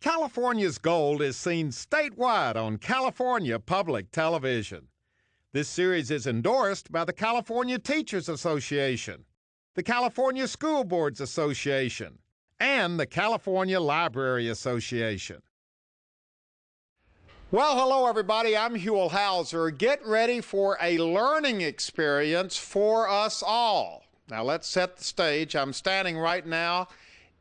California's gold is seen statewide on California Public Television. This series is endorsed by the California Teachers Association, the California School Boards Association, and the California Library Association. Well, hello everybody, I'm Huell Hauser. Get ready for a learning experience for us all. Now let's set the stage. I'm standing right now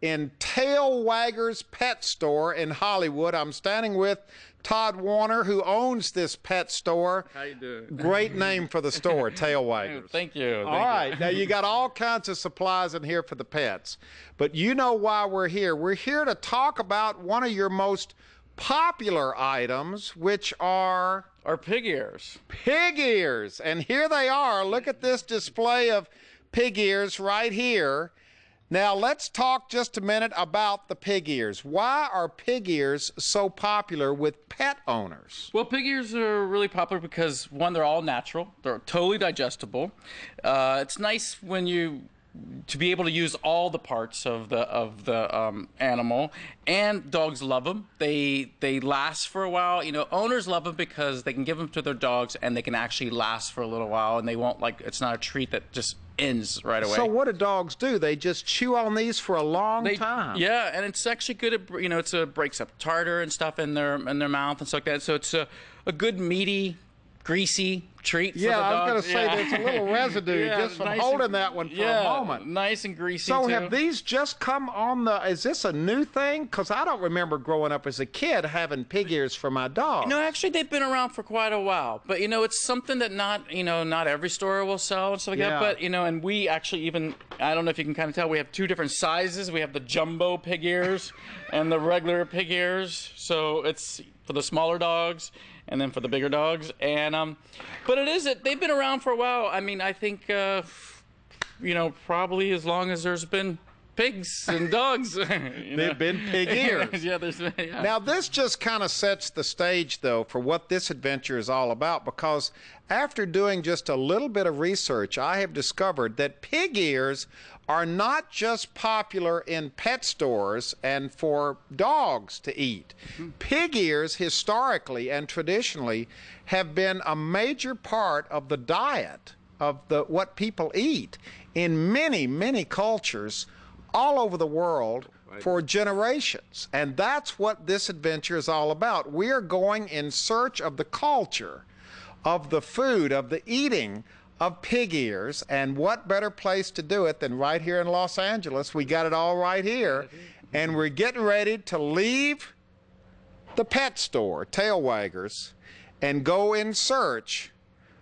in Tail Waggers Pet Store in Hollywood. I'm standing with Todd Warner, who owns this pet store. How you doing? Great name for the store, Tail Waggers. Thank you. All right, now you got all kinds of supplies in here for the pets. But you know why we're here. We're here to talk about one of your most popular items, which are pig ears. Pig ears. And here they are. Look at this display of pig ears right here. Now, let's talk just a minute about the pig ears. Why are pig ears so popular with pet owners? Well, pig ears are really popular because, one, they're all natural. They're totally digestible. It's nice to be able to use all the parts of the animal, and dogs love them. They last for a while. You know, owners love them because they can give them to their dogs and they can actually last for a little while, and they won't, like, it's not a treat that just ends right away. So what do dogs do? They just chew on these for a long time. Yeah, and it's actually good at, you know, it breaks up tartar and stuff in their mouth and stuff like that. So it's a good meaty, greasy treat for the dogs. I was going to say there's a little residue just from holding that one for a moment. Nice and greasy. So too. Have these just come on is this a new thing? Because I don't remember growing up as a kid having pig ears for my dog. No, actually they've been around for quite a while. But, you know, it's something that not every store will sell and stuff like that. But, you know, and we actually even, I don't know if you can kind of tell, we have two different sizes. We have the jumbo pig ears and the regular pig ears. So it's for the smaller dogs and then for the bigger dogs. And but they've been around for a while. I mean, I think you know, probably as long as there's been pigs and dogs. They've been pig ears. Yeah, yeah. Now this just kind of sets the stage though for what this adventure is all about, because after doing just a little bit of research, I have discovered that pig ears are not just popular in pet stores and for dogs to eat. Pig ears historically and traditionally have been a major part of the diet of what people eat in many, many cultures all over the world for generations. And that's what this adventure is all about. We are going in search of the culture, of the food, of the eating of pig ears, and what better place to do it than right here in Los Angeles. We got it all right here, and we're getting ready to leave the pet store, Tail Waggers, and go in search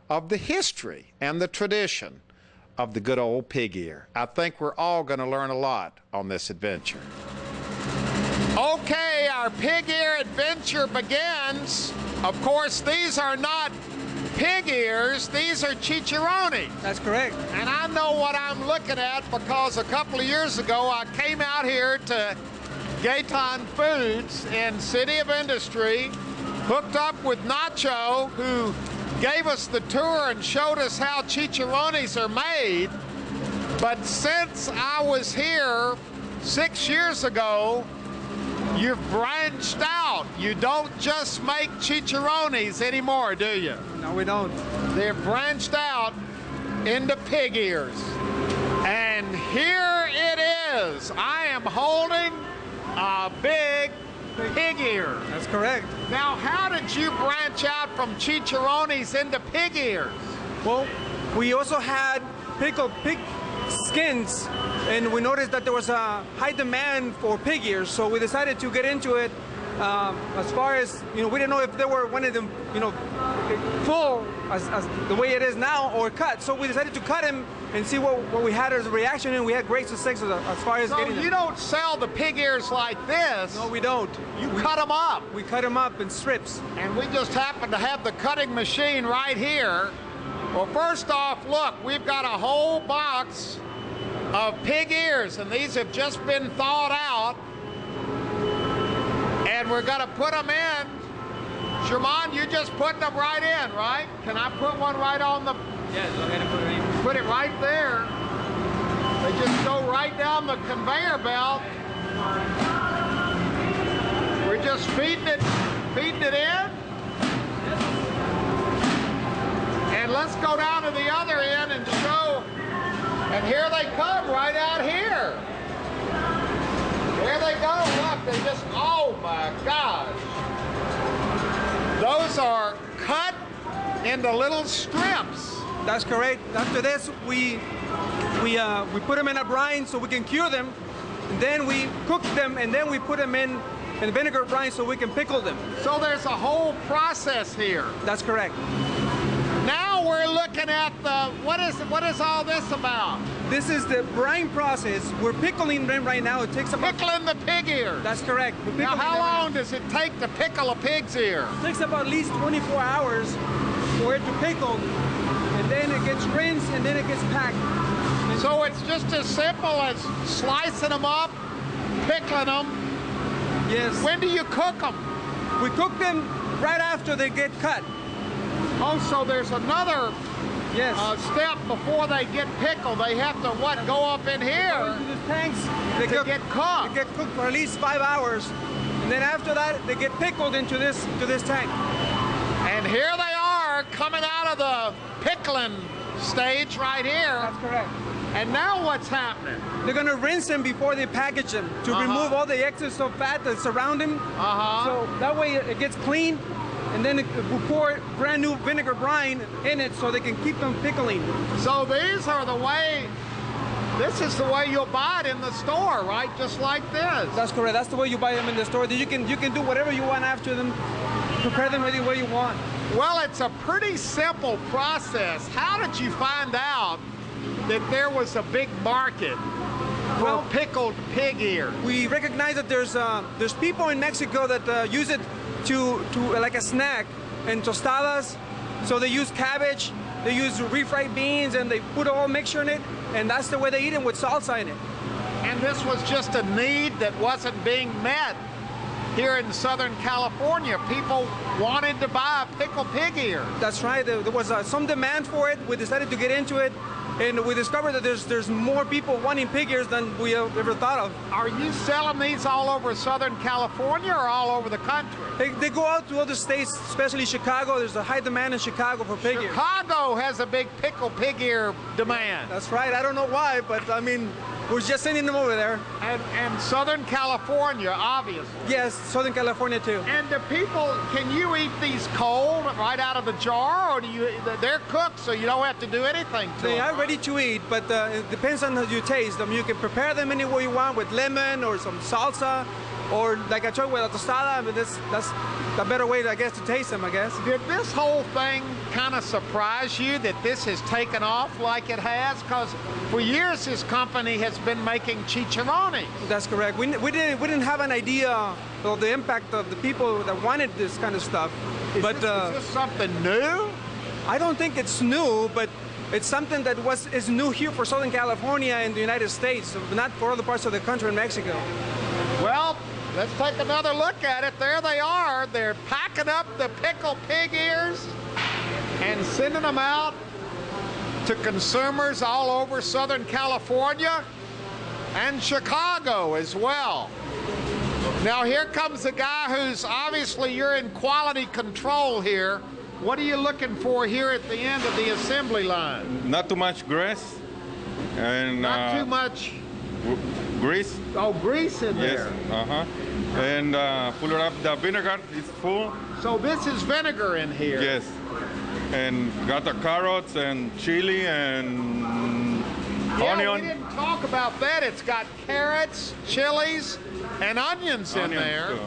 of the history and the tradition of the good old pig ear. I think we're all going to learn a lot on this adventure. Okay, our pig ear adventure begins. Of course, these are not pig ears, these are chicharrones. That's correct. And I know what I'm looking at because a couple of years ago I came out here to Gaytan Foods in City of Industry, hooked up with Nacho, who gave us the tour and showed us how chicharrones are made. But since I was here 6 years ago, you've branched out. You don't just make chicharrones anymore, do you? No, we don't. They've branched out into pig ears. And here it is. I am holding a big pig ear. That's correct. Now, how did you branch out from chicharrones into pig ears? Well, we also had pickled pig skins, and we noticed that there was a high demand for pig ears, so we decided to get into it. As far as, you know, we didn't know if they were one of them, you know, full as the way it is now or cut. So we decided to cut him and see what we had as a reaction, and we had great success as far as getting them. So you don't sell the pig ears like this? No, we don't. You cut them up? We cut them up in strips. And we just happen to have the cutting machine right here. Well, first off, look, we've got a whole box of pig ears, and these have just been thawed out. And we're going to put them in. Sherman, you're just putting them right in, right? Can I put one right on the... Yeah, go ahead and put it in. Put it right there. They just go right down the conveyor belt. We're feeding it in. And let's go down to the other end and show. And here they come right out here. There they go. Look, they just, oh my gosh. Those are cut into little strips. That's correct. After this, we put them in a brine so we can cure them. And then we cook them, and then we put them in vinegar brine so we can pickle them. So there's a whole process here. That's correct. Now we're looking at the, what is all this about? This is the brine process. We're pickling them right now. It takes about... Pickling the pig ears. That's correct. Now how long does it take to pickle a pig's ear? It takes about at least 24 hours for it to pickle. And then it gets rinsed, and then it gets packed. So it's just as simple as slicing them up, pickling them. Yes. When do you cook them? We cook them right after they get cut. Oh, so there's another step before they get pickled. They have to, what, go up in here Into the tanks, to get cooked. They get cooked for at least 5 hours. And then after that, they get pickled into this tank. And here they are coming out of the pickling stage right here. That's correct. And now what's happening? They're gonna rinse them before they package them to remove all the excess of fat that surround them. So that way it gets clean, and then we pour brand new vinegar brine in it so they can keep them pickling. So these are the way, this is the way you'll buy it in the store, right? Just like this. That's correct. That's the way you buy them in the store. You can do whatever you want after them, prepare them any way you want. Well, it's a pretty simple process. How did you find out that there was a big market for pickled pig ear? We recognize that there's people in Mexico that use it to like a snack and tostadas. So they use cabbage, they use refried beans, and they put a whole mixture in it, and that's the way they eat them, with salsa in it. And this was just a need that wasn't being met here in Southern California. People wanted to buy a pickled pig ear. That's right. There was some demand for it. We decided to get into it, and we discovered that there's more people wanting pig ears than we ever thought of. Are you selling these all over Southern California or all over the country? They go out to other states, especially Chicago. There's a high demand in Chicago for pig ears. Chicago has a big pickled pig ear demand. That's right. I don't know why, but I mean, we're just sending them over there. And Southern California, obviously. Yes, Southern California too. And do people, can you eat these cold right out of the jar, or they're cooked so you don't have to do anything to them? They are ready to eat, but it depends on how you taste them. You can prepare them any way you want, with lemon or some salsa, or like I told you, with a tostada. But that's the better way, I guess, to taste them, I guess. Did this whole thing kind of surprise you that this has taken off like it has? Because for years this company has been making chicharrones. That's correct. We didn't have an idea of the impact of the people that wanted this kind of stuff. Is this something new? I don't think it's new, but it's something that is new here for Southern California and the United States, not for other parts of the country in Mexico. Well, let's take another look at it. There they are. They're packing up the pickled pig ears and sending them out to consumers all over Southern California and Chicago as well. Now here comes the guy who's obviously, you're in quality control here. What are you looking for here at the end of the assembly line? Not too much grease. And not too much grease. Oh, grease in there. Yes. And full it up. The vinegar is full. So this is vinegar in here. Yes. And got the carrots and chili and onion. We didn't talk about that. It's got carrots, chilies, and onions in there. Too.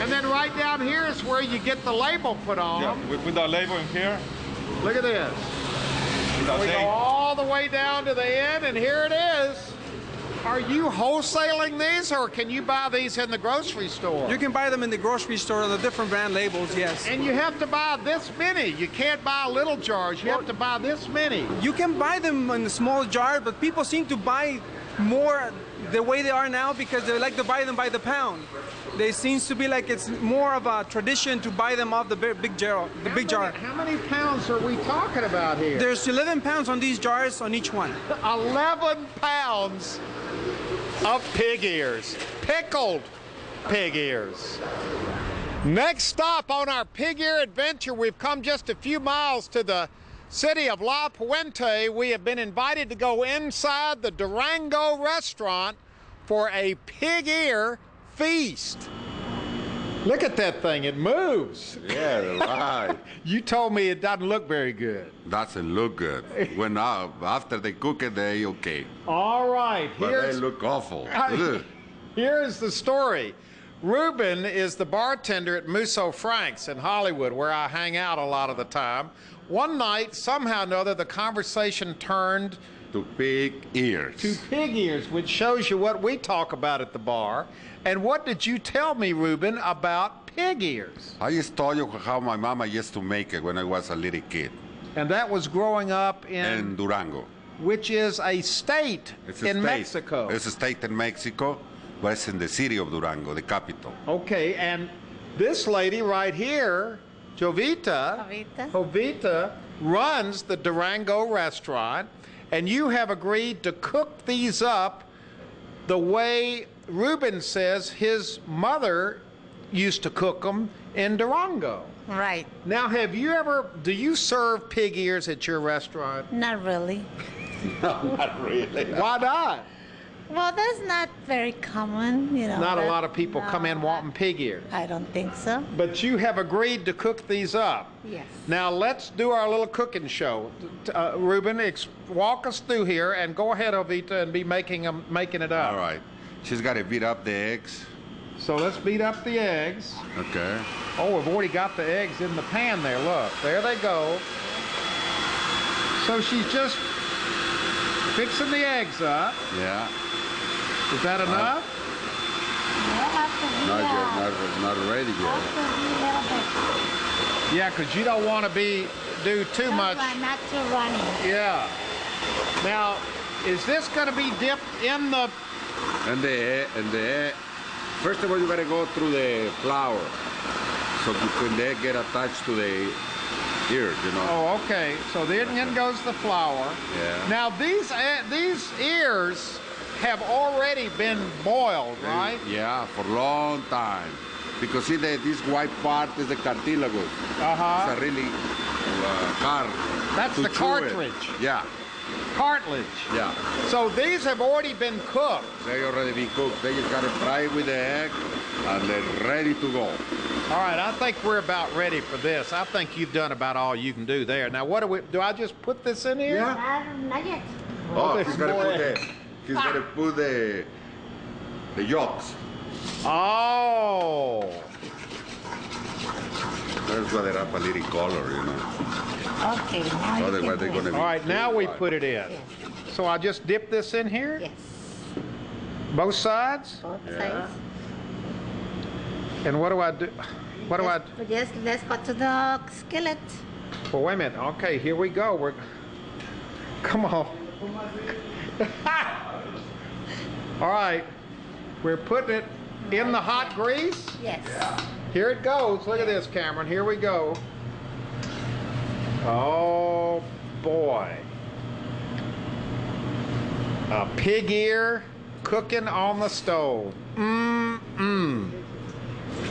And then right down here is where you get the label put on. Yeah, we put the label in here. Look at this. We go all the way down to the end, and here it is. Are you wholesaling these, or can you buy these in the grocery store? You can buy them in the grocery store, the different brand labels, yes. And you have to buy this many. You can't buy little jars. You have to buy this many. You can buy them in a small jar, but people seem to buy more the way they are now because they like to buy them by the pound. They seems to be like it's more of a tradition to buy them off the big jar. How many pounds are we talking about here? There's 11 pounds on these jars on each one. 11 pounds of pig ears, pickled pig ears. Next stop on our pig ear adventure, we've come just a few miles to the city of La Puente. We have been invited to go inside the Durango Restaurant for a pig ear feast. Look at that thing, it moves. Yeah, right. You told me it doesn't look very good. Doesn't look good. When after they cook it, they okay. All right, But they look awful. here's the story. Ruben is the bartender at Musso Frank's in Hollywood, where I hang out a lot of the time. One night, somehow or another, the conversation turned to pig ears. to pig ears, which shows you what we talk about at the bar. And what did you tell me, Ruben, about pig ears? I just told you how my mama used to make it when I was a little kid. And that was growing up In Durango. which is a state It's a in state. Mexico. It's a state in Mexico, but it's in the city of Durango, the capital. Okay, and this lady right here, Jovita, runs the Durango Restaurant, and you have agreed to cook these up the way Ruben says his mother used to cook them in Durango. Right. Now, do you serve pig ears at your restaurant? Not really. No, not really. Why not? Well, that's not very common, you know. Not a lot of people come in wanting pig ears. I don't think so. But you have agreed to cook these up. Yes. Now let's do our little cooking show. Ruben, walk us through here, and go ahead, Ovita, and be making it up. All right. She's got to beat up the eggs. So let's beat up the eggs. Okay. Oh, we've already got the eggs in the pan there. Look, there they go. So she's just fixing the eggs up. Yeah. Is that enough? Not ready yet. Yeah, because you don't want to do too much. Not too runny. Yeah. Now, is this going to be dipped in the... And the egg. First of all, you got to go through the flour. So when the egg get attached to the ears, you know. Oh, okay. So then in goes the flour. Yeah. Now, these ears have already been boiled, right? Yeah, for a long time. Because see, this white part is the cartilagus. Uh-huh. It's a really hard. That's to the chew cartilage. It. Yeah, Cartilage. yeah. So these have already been cooked. They already been cooked. They just got to fry with the egg, and they're ready to go. All right, I think we're about ready for this. I think you've done about all you can do there. Now, do I just put this in here? Yeah. Not yet. Oh, there's he's got to more put egg. he's got to put the yolks. Oh. That's why they have a little color, you know. Okay, now you Otherwise, can they're do going to it. be. All right, now we white. put it in. Yes. So I just dip this in here? Yes. Both sides? Both Yeah. sides. And what do I do? What do I... Yes, let's go to the skillet. Well, wait a minute. Okay, here we go. Come on. All right. We're putting it in the hot grease. Yes. Here it goes. Look at this, Cameron. Here we go. Oh, boy. A pig ear cooking on the stove. Mmm.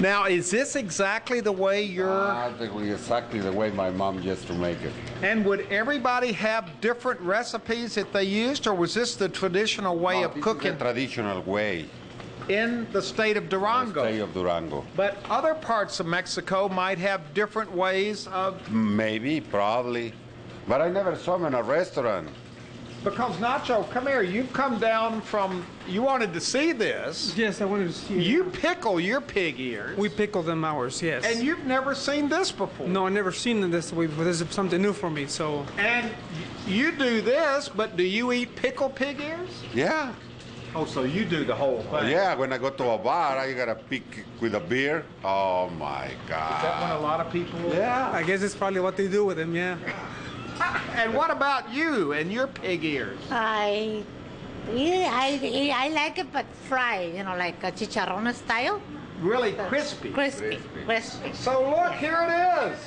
Now, is this exactly the way I think exactly the way my mom used to make it. And would everybody have different recipes that they used, or was this the traditional way of This cooking is the traditional way. in the state of Durango? State of Durango. But other parts of Mexico might have different ways of... Maybe, probably. But I never saw him in a restaurant. Because, Nacho, come here. You've come down from... You wanted to see this. Yes, I wanted to see. You pickle your pig ears. We pickle them ours, yes. And you've never seen this before. No, I've never seen this. This is something new for me, so. And you do this, but do you eat pickled pig ears? Yeah. Oh, so you do the whole thing. Yeah, when I go to a bar, I gotta pick with a beer. Oh my Is that when a God. lot of people... Yeah. I guess it's probably what they do with them, yeah. And what about you and your pig ears? I like it, but fried, you know, like a chicharrón style. Really crispy. Crispy. So look, here it is.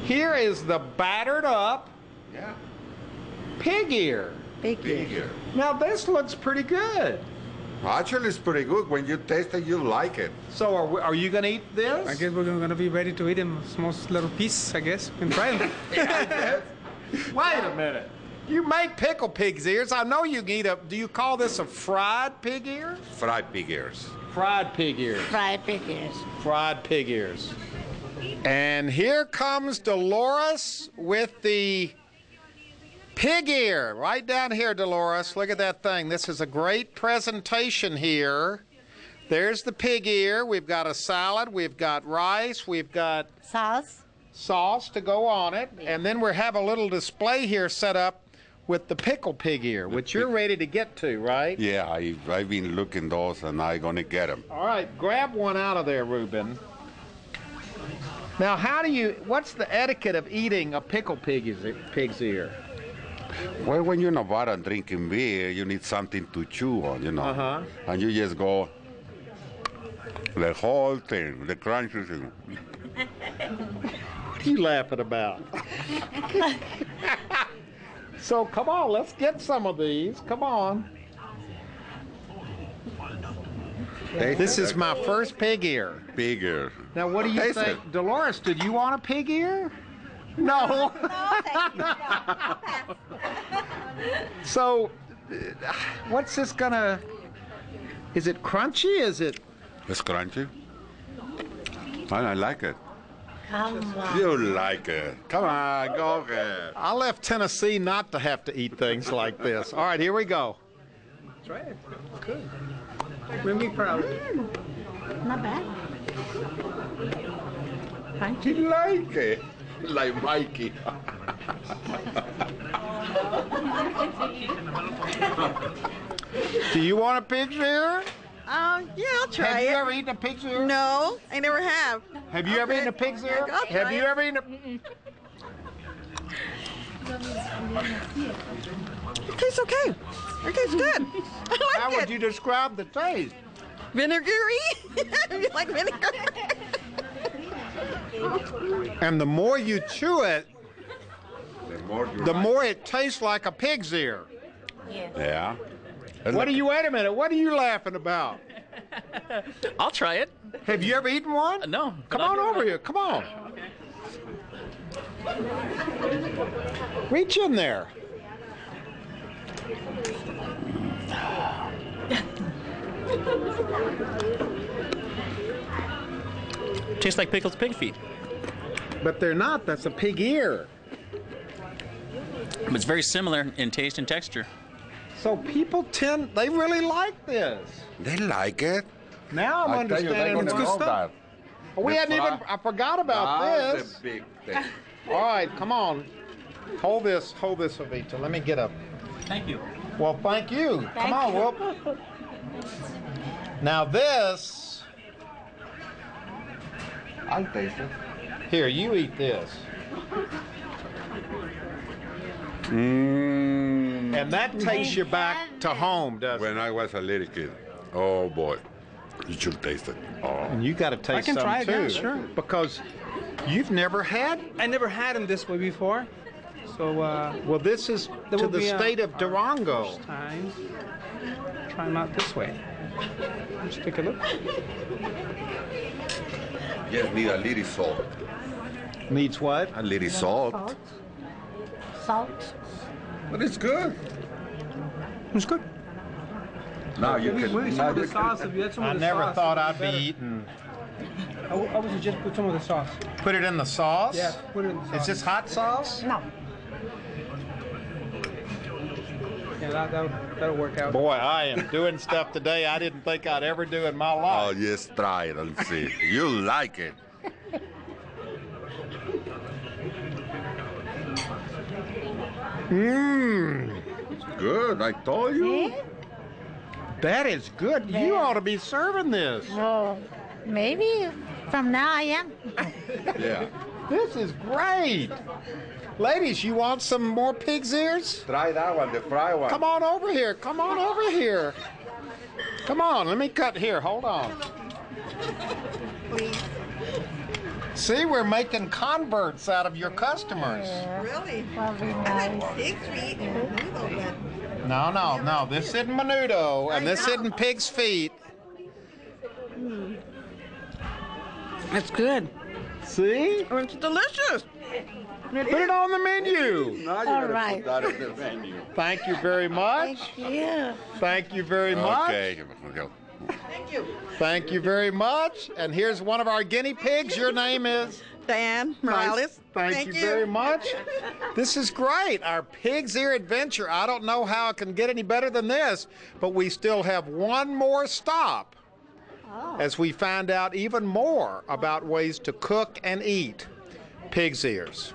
Here is the battered up Yeah. pig ear. Big ear. Bigger. Now this looks pretty good. Actually, it's pretty good. When you taste it, you like it. So are you going to eat this? I guess we're gonna be ready to eat them, small little piece, I guess, and try them. Wait a minute. You make pickled pig's ears. I know you can eat do you call this a fried pig ear? Fried pig ears. Fried pig ears. Fried pig ears. Fried pig ears. And here comes Dolores with the pig ear. Right down here, Dolores. Look at that thing. This is a great presentation here. There's the pig ear. We've got a salad. We've got rice. We've got sauce to go on it. And then we have a little display here set up with the pickled pig ear, which you're ready to get to, right? Yeah, I've been looking those, and I'm going to get them. All right, grab one out of there, Ruben. Now, what's the etiquette of eating a pickled pig's ear? Well, when you're in a bar and drinking beer, you need something to chew on, you know. Uh-huh. And you just go the whole thing, the crunchy thing. What are you laughing about? So come on, let's get some of these. Come on. This is my first pig ear. Pig ear. Now, what do you Taste think? it. Dolores, did you want a pig ear? No. So, what's this gonna... Is it crunchy? Is it... It's crunchy. I like it. Come on. You like it. Come on, go ahead. I left Tennessee not to have to eat things like this. All right, here we go. Try it. Good. Make me proud. Not bad. You like it. Like Mikey. Do you want a pig's ear? Yeah, I'll try Have it. you ever eaten a pig's ear? No, I never have. Have you ever eaten a pig's ear? I'll try Have you it. ever eaten a... It tastes okay. It tastes good. I like How it. would you describe the taste? Vinegary? You like vinegar? And the more you chew it, the more it tastes like a pig's ear. Yeah. Wait a minute, what are you laughing about? I'll try it. Have you ever eaten one? No. Come on over here, come on. Reach in there. Tastes like pickled pig feet. But they're not, that's a pig ear. But it's very similar in taste and texture. So people they really like this. They like it. Now I'm I tell you, they're understanding gonna good know stuff. that. We hadn't even, I forgot about That's this. a big thing. All right, come on. Hold this, Avita. Let me get up. Thank you. Well, thank you. Come on, Whoop. Now this, I'll taste it. here, you eat this. And that takes you back to home, doesn't it? When I was a little kid, oh boy, you should taste it. Oh. And you got to taste some try it, too. yeah, sure. Because you've never had. I never had them this way before. So, Well, this is That to will the be state of our Durango. first time. Try them out this way. Let's take a look. Just need a little salt. Needs what? A little salt. Salt. But it's good. It's good. Now you Maybe can. some of the sauce. If you had some I of the never sauce, thought it I'd would be better. eating. I would suggest put some of the sauce. Put it in the sauce? Yeah, put it in the sauce. Is this hot sauce? No. Yeah, that'll work out. Boy, I am doing stuff today I didn't think I'd ever do in my Oh, life. yes, try it and see. You like it. Mmm, Good, I told you. that is good. You ought to be serving this. Well, maybe from now I am. Yeah. This is great. Ladies, you want some more pig's ears? Try that one, the fried one. Come on over here. Come on over here. Come on, let me cut here. Hold on. See, we're making converts out of your customers. Really? Probably I nice. like pigs meat and noodle, but No. This isn't menudo, and this isn't pig's feet. It's good. See? Oh, it's delicious. Put it on the menu. Now you All gotta right. put that in the menu. Thank you very much. Thank you. Thank you very much. Okay. Thank you very much. And here's one of our guinea pigs. Your name is? Diane Morales. Thank you very much. This is great. Our pig's ear adventure. I don't know how it can get any better than this, but we still have one more stop as we find out even more about ways to cook and eat pig's ears.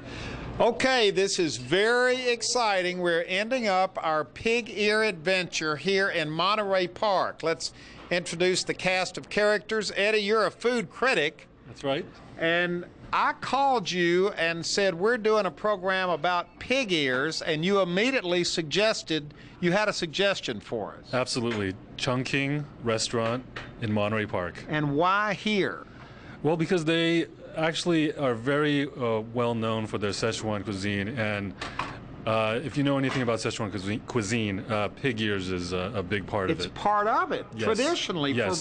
Okay, this is very exciting. We're ending up our pig ear adventure here in Monterey Park. Let's introduce the cast of characters. Eddie, you're a food critic. That's right. And I called you and said we're doing a program about pig ears, and you immediately suggested you had a suggestion for us. Absolutely. Chung King Restaurant in Monterey Park. And why here? Well, because they actually are very well known for their Szechuan cuisine, and if you know anything about Szechuan cuisine, pig ears is a big part of it. It's part of it, Yes. traditionally, for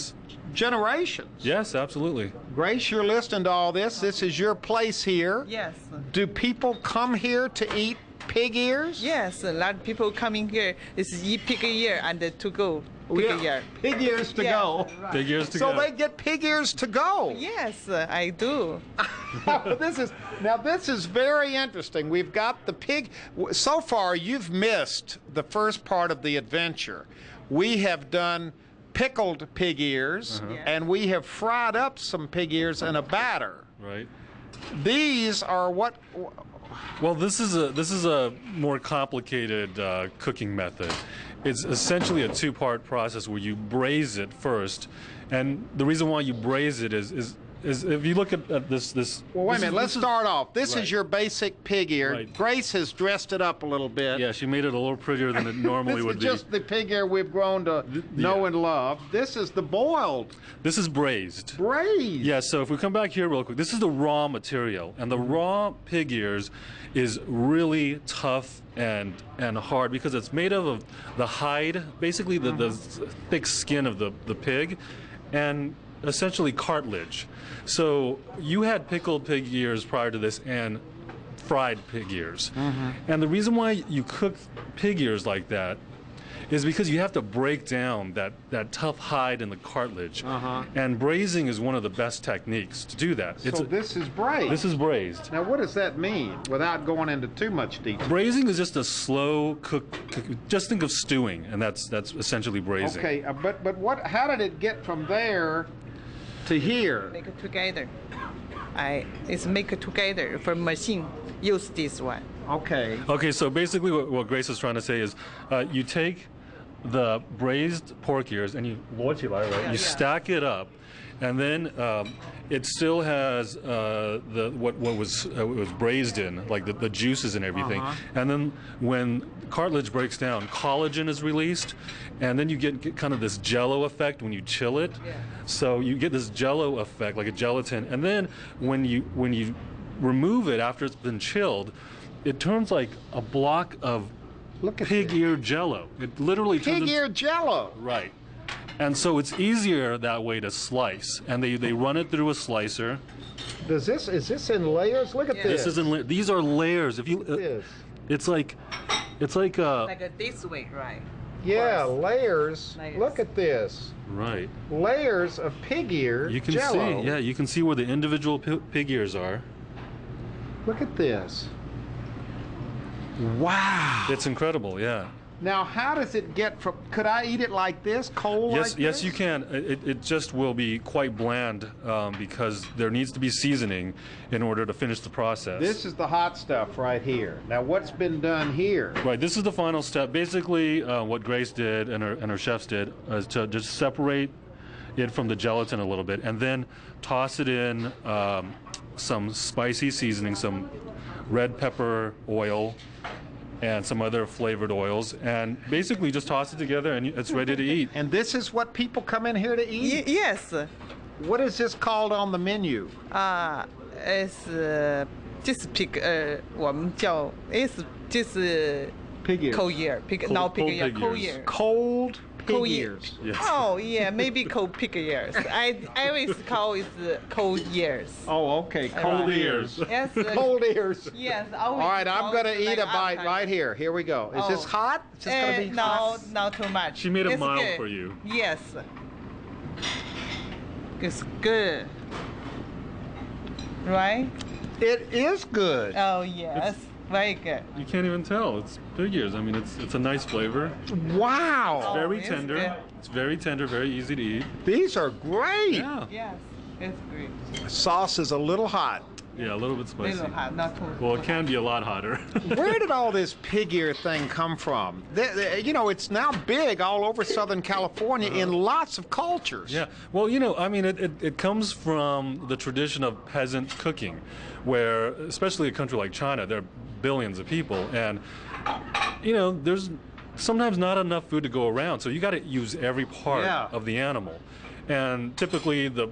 generations. Yes, absolutely. Grace, you're listening to all this. This is your place here. Yes. Do people come here to eat pig ears? Yes, a lot of people coming here is eat pig ear and to go pig ear. Pig ears to go. Right. Pig ears to So go. they get pig ears to go. Yes, I do. This is very interesting. We've got the pig. So far, you've missed the first part of the adventure. We have done pickled pig ears, and we have fried up some pig ears in a batter. Right. These are what? Well, this is a more complicated cooking method. It's essentially a two-part process where you braise it first, and the reason why you braise it is if you look at this. Well, wait a minute. Let's start off. This right. is your basic pig ear. Right. Grace has dressed it up a little bit. Yeah, she made it a little prettier than it normally This would is be. just the pig ear we've grown to know and love. This is the boiled. This is braised. Braised. Yeah, so if we come back here real quick, this is the raw material, and the raw pig ears is really tough and hard because it's made of the hide, basically the thick skin of the pig, and essentially cartilage. So you had pickled pig ears prior to this and fried pig ears. And the reason why you cook pig ears like that is because you have to break down that tough hide and the cartilage. And braising is one of the best techniques to do that. So this is braised. This is braised. Now, what does that mean without going into too much detail? Braising is just a slow cook. Just think of stewing, and that's essentially braising. Okay, but what? How did it get from there to here? Make it together. It's make it together for machine. Use this one. Okay. Okay, so basically what Grace is trying to say is you take the braised pork ears and you you stack it up, and then it still has what was braised in, like the juices and everything. And then when cartilage breaks down, collagen is released, and then you get kind of this jello effect when you chill it. So you get this jello effect, like a gelatin, and then when you remove it after it's been chilled, it turns like a block of pig ear jello. It literally turns Pig ear jello. Right. And so it's easier that way to slice. And they run it through a slicer. Is this in layers? Look at this. This is in these are layers. If you this. it's like Like this way, right? Yeah, Course. layers. Layers. Look at this. right. Layers of pig ear You can jello. see, you can see where the individual pig ears are. Look at this. Wow. It's incredible, yeah. Now, how does it get from? Could I eat it like this, cold? Yes, like yes, this? you can. It just will be quite bland because there needs to be seasoning in order to finish the process. This is the hot stuff right here. Now, what's been done here? Right, this is the final step. Basically, what Grace did and her chefs did is to just separate it from the gelatin a little bit, and then toss it in some spicy seasoning, some red pepper oil, and some other flavored oils, and basically just toss it together and it's ready to eat. And this is what people come in here to eat? Yes. What is this called on the menu? It's 这是 pig 我们叫 is 这是 Pig ears. Cold ear. Pig, Cold- no, pig cold ear. pig Cold ears. ear. Cold pig Cold ears. Yes. Oh, yeah, maybe cold pig ears. I always call it cold ears. Oh, okay. Cold Right. ears. Yes. Cold ears. Yes. All right, I'm going to eat a bite right here. Here we go. Is this Oh. hot? Is this going to be hot? No, not too much. She made it It's mild good. for you. Yes. It's good. Right? It is good. Oh, yes. Very good. You can't even tell. It's pig ears. I mean, it's a nice flavor. Wow. Very it's tender. good. It's very tender, very easy to eat. These are great. Yeah. Yes. It's great. Sauce is a little hot. Yeah, a little bit spicy. Little hot, not too Well, it can be a lot hotter. Where did all this pig ear thing come from? You know, it's now big all over Southern California in lots of cultures. Yeah. Well, you know, I mean, it comes from the tradition of peasant cooking, where, especially a country like China, there are billions of people, and, you know, there's sometimes not enough food to go around, so you got to use every part Yeah. of the animal. And typically the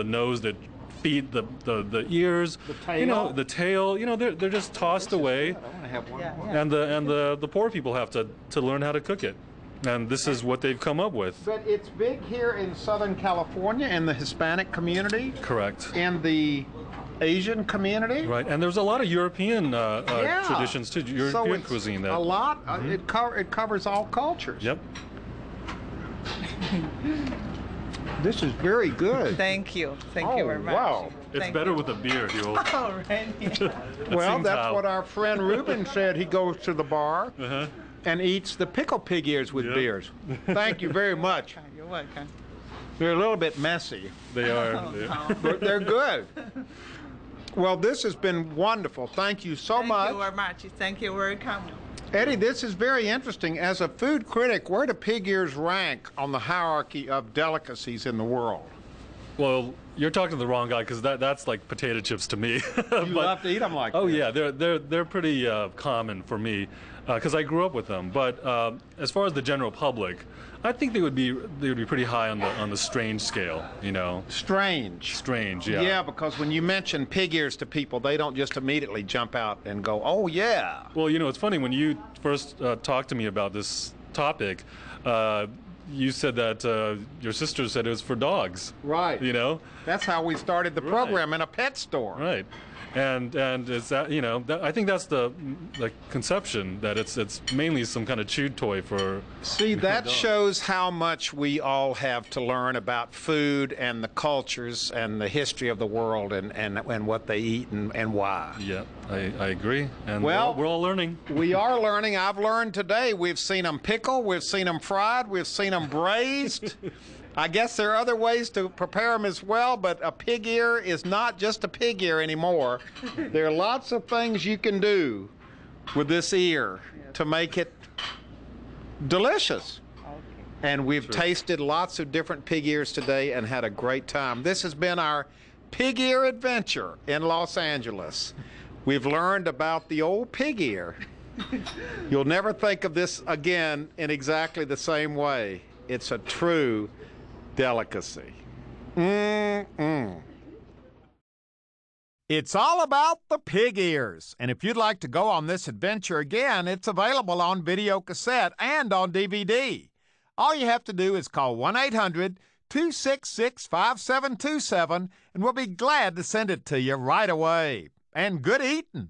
nose, the feet, the ears, tail. you know, the tail, you know, they're just tossed away. I want to have one Yeah, more. yeah. And the poor people have to learn how to cook it. And this is what they've come up with. But it's big here in Southern California in the Hispanic community, Correct. in the Asian community. Right. And there's a lot of European Yeah. traditions too, So European it's cuisine. a lot. It covers all cultures. Yep. This is very good. Thank you. Thank you Oh, very much. wow. It's Thank better you. with a beer, Huell. Already. Well, that's how. what our friend Ruben said. He goes to the bar and eats the pickled pig ears with Yep. beers. Thank you very much. You're welcome. They're a little bit messy, They are. but they're good. Well, this has been wonderful. Thank you so Thank much. you very much. Thank you very much. Eddie, this is very interesting. As a food critic, where do pig ears rank on the hierarchy of delicacies in the world? Well, you're talking to the wrong guy because that's like potato chips to me. You love to eat them like Oh that. yeah, they're pretty common for me because I grew up with them. But as far as the general public, I think they would be pretty high on the strange scale. You know, Strange. strange. Yeah. Yeah, because when you mention pig ears to people, they don't just immediately jump out and go, "Oh yeah." Well, you know, it's funny when you first talked to me about this topic. You said that your sister said it was for dogs. Right. You know. That's how we started the program in a pet store. Right. And is that, you know, I think that's the conception that it's mainly some kind of chewed toy for. See, that shows how much we all have to learn about food and the cultures and the history of the world and what they eat and why. Yeah, I agree. And Well- we're all learning. We are learning. I've learned today. We've seen them pickled, we've seen them fried, we've seen them braised. I guess there are other ways to prepare them as well, but a pig ear is not just a pig ear anymore. There are lots of things you can do with this ear to make it delicious. And we've tasted lots of different pig ears today and had a great time. This has been our pig ear adventure in Los Angeles. We've learned about the old pig ear. You'll never think of this again in exactly the same way. It's a true delicacy. It's all about the pig ears. And if you'd like to go on this adventure again, it's available on video cassette and on DVD. All you have to do is call 1-800-266-5727, and we'll be glad to send it to you right away. And good eating.